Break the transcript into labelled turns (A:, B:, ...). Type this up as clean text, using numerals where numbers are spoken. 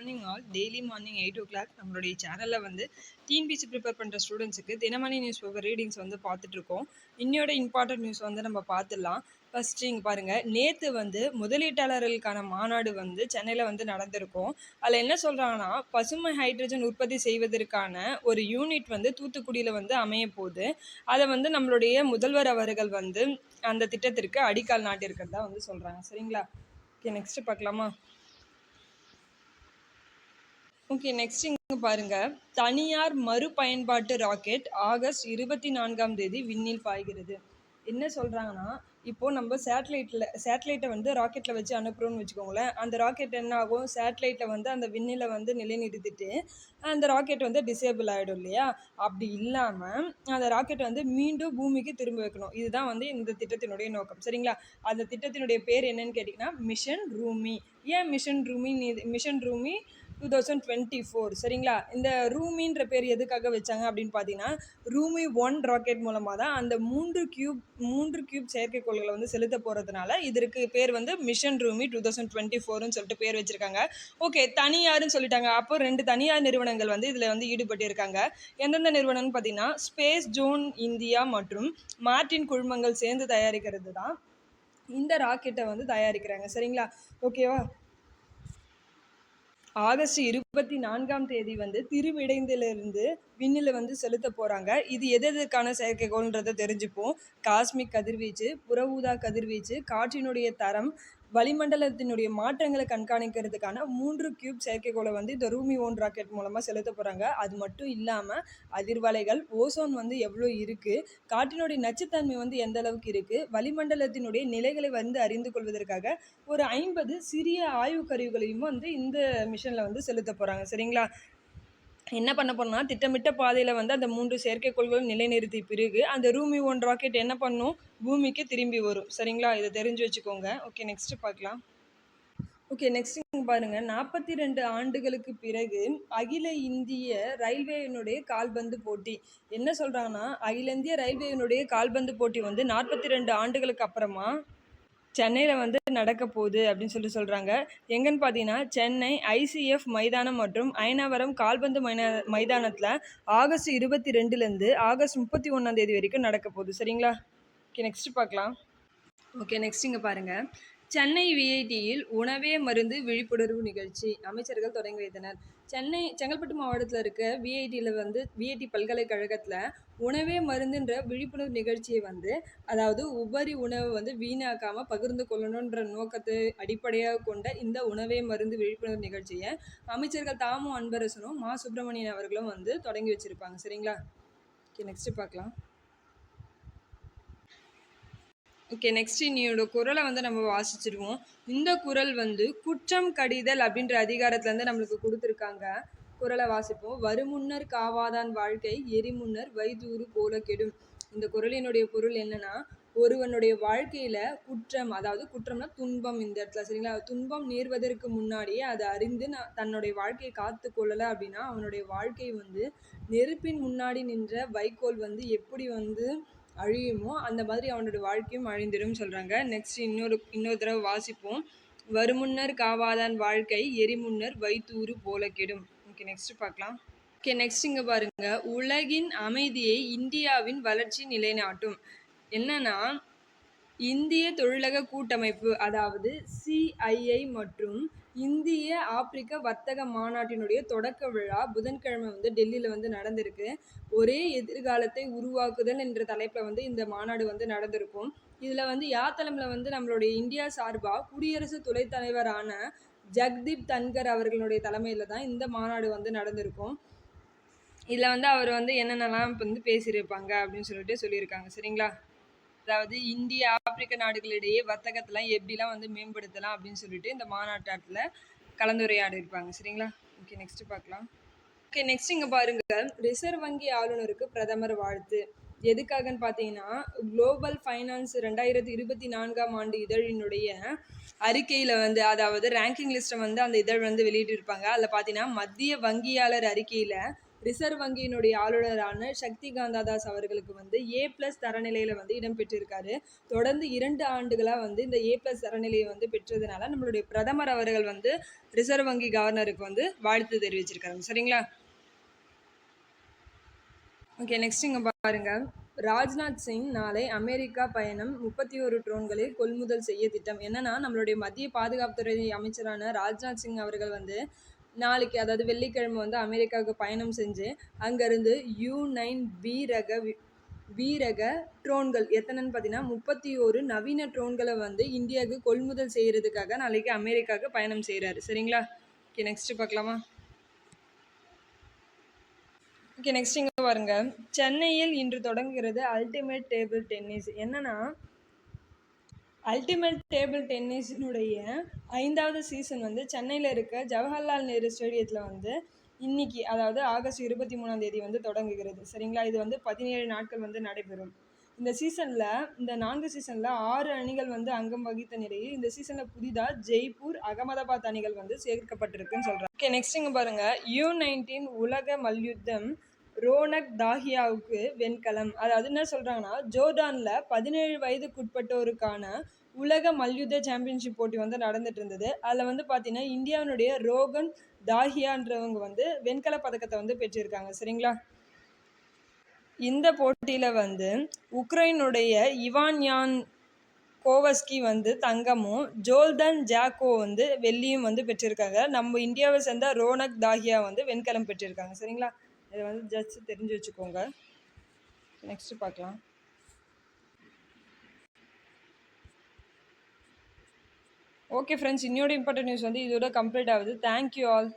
A: Morning all daily morning 8 o'clock நம்மளுடைய சேனலில் வந்து டிஎன்பிசி ப்ரிப்பேர் பண்ணுற ஸ்டூடெண்ட்ஸுக்கு தினமணி நியூஸ் பேப்பர் ரீடிங்ஸ் வந்து பார்த்துட்ருக்கோம். இன்னையோட இம்பார்ட்டன்ட் நியூஸ் வந்து நம்ம பார்த்துடலாம். ஃபஸ்ட்டு இங்கே பாருங்கள், நேற்று வந்து முதலீட்டாளர்களுக்கான மாநாடு வந்து சென்னையில் வந்து நடந்திருக்கும். அதில் என்ன சொல்கிறாங்கன்னா, பசுமை ஹைட்ரஜன் உற்பத்தி செய்வதற்கான ஒரு யூனிட் வந்து தூத்துக்குடியில் வந்து அமைய போகுது. அதை வந்து நம்மளுடைய முதல்வர் அவர்கள் வந்து அந்த திட்டத்திற்கு அடிக்கால் நாட்டியிருக்கிறதா வந்து சொல்கிறாங்க. சரிங்களா? ஓகே, நெக்ஸ்ட்டு பார்க்கலாமா? ஓகே, நெக்ஸ்ட் இங்கே பாருங்க, தனியார் மறுபயன்பாட்டு ராக்கெட் ஆகஸ்ட் 24 விண்ணில் பாய்கிறது. என்ன சொல்கிறாங்கன்னா, இப்போது நம்ம சேட்டலைட்டை வந்து ராக்கெட்டில் வச்சு அனுப்புகிறோம்னு வச்சுக்கோங்களேன். அந்த ராக்கெட் என்ன ஆகும், சேட்டலைட்டில் வந்து அந்த விண்ணில் வந்து நிலைநிறுத்திட்டு அந்த ராக்கெட் வந்து டிசேபிள் ஆகிடும் இல்லையா? அப்படி இல்லாமல் அந்த ராக்கெட்டை வந்து மீண்டும் பூமிக்கு திரும்ப வைக்கணும். இதுதான் வந்து இந்த திட்டத்தினுடைய நோக்கம். சரிங்களா? அந்த திட்டத்தினுடைய பேர் என்னன்னு கேட்டிங்கன்னா மிஷன் ரூமி. ஏன் மிஷன் ரூமி 2024. சரிங்களா? இந்த ரூமின்ற பேர் எதுக்காக வச்சாங்க அப்படின்னு பார்த்தீங்கன்னா, ரூமி 1 ராக்கெட் மூலமாக தான் அந்த மூன்று கியூப் செயற்கைக்கோள்களை வந்து செலுத்த போகிறதுனால இதற்கு பேர் வந்து மிஷன் ரூமி 2024ன்னு சொல்லிட்டு பேர் வச்சுருக்காங்க. ஓகே, தனியார்னு சொல்லிட்டாங்க. அப்போ 2 தனியார் நிறுவனங்கள் வந்து இதில் வந்து ஈடுபட்டு இருக்காங்க. எந்தெந்த நிறுவனம்னு பார்த்தீங்கன்னா, ஸ்பேஸ் ஜோன் இந்தியா மற்றும் மார்டின் குழுமங்கள் சேர்ந்து தயாரிக்கிறது தான் இந்த ராக்கெட்டை வந்து தயாரிக்கிறாங்க. சரிங்களா? ஓகேவா? ஆகஸ்ட் 24 வந்து திருவிடைந்திலிருந்து விண்ணில் வந்து செலுத்த போகிறாங்க. இது எதுக்கான செயற்கைக்கோள்ன்றதை தெரிஞ்சுப்போம். காஸ்மிக் கதிர்வீச்சு, புற ஊதா கதிர்வீச்சு, காற்றினுடைய தரம், வளிமண்டலத்தினுடைய மாற்றங்களை கண்காணிக்கிறதுக்கான 3 கியூப் செயற்கைக்கோளை வந்து இந்த ரூமி 1 ராக்கெட் மூலமாக செலுத்த போகிறாங்க. அது மட்டும் இல்லாமல் அதிர்வலைகள், ஓசோன் வந்து எவ்வளோ இருக்குது, காற்றினுடைய நச்சுத்தன்மை வந்து எந்த அளவுக்கு இருக்குது, வளிமண்டலத்தினுடைய நிலைகளை வந்து அறிந்து கொள்வதற்காக ஒரு 50 சிறிய ஆய்வு கருவிகளையும் வந்து இந்த மிஷனில் வந்து செலுத்த போகிறாங்க. சரிங்களா? என்ன பண்ண போறோம்னா, திட்டமிட்ட பாதையில் வந்து அந்த 3 செயற்கைக்கோள்களும் நிலைநிறுத்திய பிறகு அந்த ரூமி 1 ராக்கெட் என்ன பண்ணும், பூமிக்கு திரும்பி வரும். சரிங்களா? இதை தெரிஞ்சு வச்சுக்கோங்க. ஓகே, நெக்ஸ்ட் பார்க்கலாம். ஓகே, நெக்ஸ்ட் பாருங்க, 42 ஆண்டுகளுக்கு பிறகு அகில இந்திய ரயில்வேயினுடைய கால்பந்து போட்டி. என்ன சொல்றாங்கன்னா, அகில இந்திய ரயில்வேயினுடைய கால்பந்து போட்டி வந்து 42 ஆண்டுகளுக்கு அப்புறமா சென்னையில் வந்து நடக்க போகுது அப்படின்னு சொல்கிறாங்க. எங்கன்னு பார்த்தீங்கன்னா, சென்னை ஐசிஎஃப் மைதானம் மற்றும் அயனாவரம் கால்பந்து மைதானத்தில் ஆகஸ்ட் 22லேருந்து ஆகஸ்ட் 31 வரைக்கும் நடக்க போகுது. சரிங்களா? ஓகே, நெக்ஸ்ட் பார்க்கலாம். ஓகே, நெக்ஸ்ட் இங்கே பாருங்கள், சென்னை விஐடியில் உணவே மருந்து விழிப்புணர்வு நிகழ்ச்சி அமைச்சர்கள் தொடங்கி வைத்தனர். செங்கல்பட்டு மாவட்டத்தில் இருக்க விஐடி பல்கலைக்கழகத்தில் உணவே மருந்துன்ற விழிப்புணர்வு நிகழ்ச்சியை வந்து, அதாவது உபரி உணவை வந்து வீணாக்காமல் பகிர்ந்து கொள்ளணுன்ற நோக்கத்தை அடிப்படையாக கொண்ட இந்த உணவே மருந்து விழிப்புணர்வு நிகழ்ச்சியை அமைச்சர்கள் தாமு அன்பரசனும் மா சுப்பிரமணியன் அவர்களும் வந்து தொடங்கி வச்சுருப்பாங்க. சரிங்களா? ஓகே, நெக்ஸ்ட் பார்க்கலாம். ஓகே, நெக்ஸ்ட் இன்னையோட குறளை வந்து நம்ம வாசிச்சிருவோம். இந்த குறள் வந்து குற்றம் கடிதல் அப்படின்ற அதிகாரத்துலேருந்து நம்மளுக்கு கொடுத்துருக்காங்க. குறளை வாசிப்போம். வருமுன்னர் காவாதான் வாழ்க்கை எரிமுன்னர் வைதூறு போல கெடும். இந்த குறளினுடைய பொருள் என்னன்னா, ஒருவனுடைய வாழ்க்கையில குற்றம், அதாவது குற்றம்னா துன்பம் இந்த இடத்துல. சரிங்களா? துன்பம் நேர்வதற்கு முன்னாடியே அதை அறிந்து தன்னுடைய வாழ்க்கையை காத்து கொள்ளலை அப்படின்னா அவனுடைய வாழ்க்கை வந்து நெருப்பின் முன்னாடி நின்ற வைக்கோல் வந்து எப்படி வந்து அழியுமோ அந்த மாதிரி அவனோட வாழ்க்கையும் அழிந்திடும் சொல்கிறாங்க. நெக்ஸ்ட் இன்னொரு தடவை வாசிப்போம். வருமுன்னர் காவாதான் வாழ்க்கை எரிமுன்னர் வைத்தூறு போல கெடும். ஓகே, நெக்ஸ்ட் பார்க்கலாம். ஓகே, நெக்ஸ்ட் இங்கே பாருங்க, உலகின் அமைதியை இந்தியாவின் வளர்ச்சி நிலைநாட்டும். என்னன்னா, இந்திய தொழிலக கூட்டமைப்பு, அதாவது சிஐஐ மற்றும் இந்திய ஆப்பிரிக்க வர்த்தக மாநாட்டினுடைய தொடக்க விழா புதன்கிழமை வந்து டெல்லியில் வந்து நடந்திருக்கு. ஒரே எதிர்காலத்தை உருவாக்குதல் என்ற தலைப்பில் வந்து இந்த மாநாடு வந்து நடந்திருக்கும். இதில் வந்து யார் தலைமையில் வந்து நம்மளுடைய இந்தியா சார்பாக குடியரசு துணைத் தலைவரான ஜக்தீப் தன்கர் அவர்களுடைய தலைமையில் தான் இந்த மாநாடு வந்து நடந்திருக்கும். இதில் வந்து அவர் வந்து என்னென்னலாம் வந்து பேசியிருப்பாங்க அப்படின்னு சொல்லியிருக்காங்க. சரிங்களா? அதாவது இந்திய ஆப்பிரிக்க நாடுகளிடையே வர்த்தகத்தெல்லாம் எப்படிலாம் வந்து மேம்படுத்தலாம் அப்படின்னு சொல்லிட்டு இந்த மாநாட்டத்தில் கலந்துரையாடி இருப்பாங்க. சரிங்களா? ஓகே, நெக்ஸ்ட் பார்க்கலாம். ஓகே, நெக்ஸ்ட் இங்கே பாருங்க, ரிசர்வ் வங்கி ஆளுநருக்கு பிரதமர் வாழ்த்து. எதுக்காகன்னு பார்த்தீங்கன்னா, குளோபல் ஃபைனான்ஸ் 2024 இதழினுடைய அறிக்கையில் வந்து, அதாவது ரேங்கிங் லிஸ்ட்டை வந்து அந்த இதழ் வந்து வெளியிட்டிருப்பாங்க. அதில் பார்த்தீங்கன்னா, மத்திய வங்கியாளர் அறிக்கையில் ரிசர்வ் வங்கியினுடைய ஆளுநரான சக்திகாந்த தாஸ் அவர்களுக்கு வந்து A+ தரநிலையில் வந்து இடம்பெற்றிருக்காரு. தொடர்ந்து 2 ஆண்டுகளாக வந்து இந்த A+ தரநிலையை வந்து பெற்றதுனால நம்மளுடைய பிரதமர் அவர்கள் வந்து ரிசர்வ் வங்கி கவர்னருக்கு வந்து வாழ்த்து தெரிவிச்சிருக்காங்க. சரிங்களா? ஓகே, நெக்ஸ்ட் இங்கே பாருங்க. ராஜ்நாத் சிங் நாளை அமெரிக்கா பயணம். 31 ட்ரோன்களை கொள்முதல் செய்ய திட்டம். என்னன்னா நம்மளுடைய மத்திய பாதுகாப்புத்துறை அமைச்சரான ராஜ்நாத் சிங் அவர்கள் வந்து நாளைக்கு, அதாவது வெள்ளிக்கிழமை வந்து அமெரிக்காவுக்கு பயணம் செஞ்சு அங்கேருந்து U-9 பி ரக ட்ரோன்கள் எத்தனைன்னு பார்த்தீங்கன்னா 31 நவீன ட்ரோன்களை வந்து இந்தியாவுக்கு கொள்முதல் செய்கிறதுக்காக நாளைக்கு அமெரிக்காவுக்கு பயணம் செய்கிறாரு. சரிங்களா? ஓகே, நெக்ஸ்ட் பார்க்கலாமா? ஓகே, நெக்ஸ்ட் இங்கே பாருங்க. சென்னையில் இன்று தொடங்குகிறது அல்டிமேட் டேபிள் டென்னிஸ். என்னன்னா அல்டிமேட் டேபிள் டென்னிஸினுடைய 5வது சீசன் வந்து சென்னையில் இருக்க ஜவஹர்லால் நேரு ஸ்டேடியத்தில் வந்து இன்னைக்கு, அதாவது ஆகஸ்ட் 23ஆம் தேதி வந்து தொடங்குகிறது. சரிங்களா? இது வந்து 17 நாட்கள் வந்து நடைபெறும். இந்த சீசனில், இந்த 4 சீசனில் 6 அணிகள் வந்து அங்கம் வகித்த நிலையில் இந்த சீசனில் புதிதாக ஜெய்ப்பூர், அகமதாபாத் அணிகள் வந்து சேர்க்கப்பட்டிருக்குன்னு சொல்கிறாங்க. ஓகே, நெக்ஸ்ட் இங்கே பாருங்கள். U-19 உலக மல்யுத்தம் ரோனக் தாஹியாவுக்கு வெண்கலம். அதாவது என்ன சொல்கிறாங்கன்னா, ஜோர்டானில் 17 வயதுக்குட்பட்டோருக்கான உலக மல்யுத்த சாம்பியன்ஷிப் போட்டி வந்து நடந்துட்டு இருந்தது. அதில் வந்து பார்த்தீங்கன்னா இந்தியாவினுடைய ரோகன் தாஹியான்றவங்க வந்து வெண்கல பதக்கத்தை வந்து பெற்றிருக்காங்க. சரிங்களா? இந்த போட்டியில் வந்து உக்ரைனுடைய இவான் யான் கோவஸ்கி வந்து தங்கமும், ஜோல்டன் ஜாக்கோ வந்து வெள்ளியும் வந்து பெற்றிருக்காங்க. நம்ம இந்தியாவை சேர்ந்த ரோனக் தாஹியா வந்து வெண்கலம் பெற்றிருக்காங்க. சரிங்களா? இதை வந்து ஜஸ்ட் தெரிஞ்சு வச்சுக்கோங்க. நெக்ஸ்ட் பார்க்கலாம். ஓகே ஃப்ரெண்ட்ஸ், இன்னொரு இம்பார்ட்டன்ட் நியூஸ் வந்து இதோட கம்ப்ளீட் ஆகுது. Thank you all.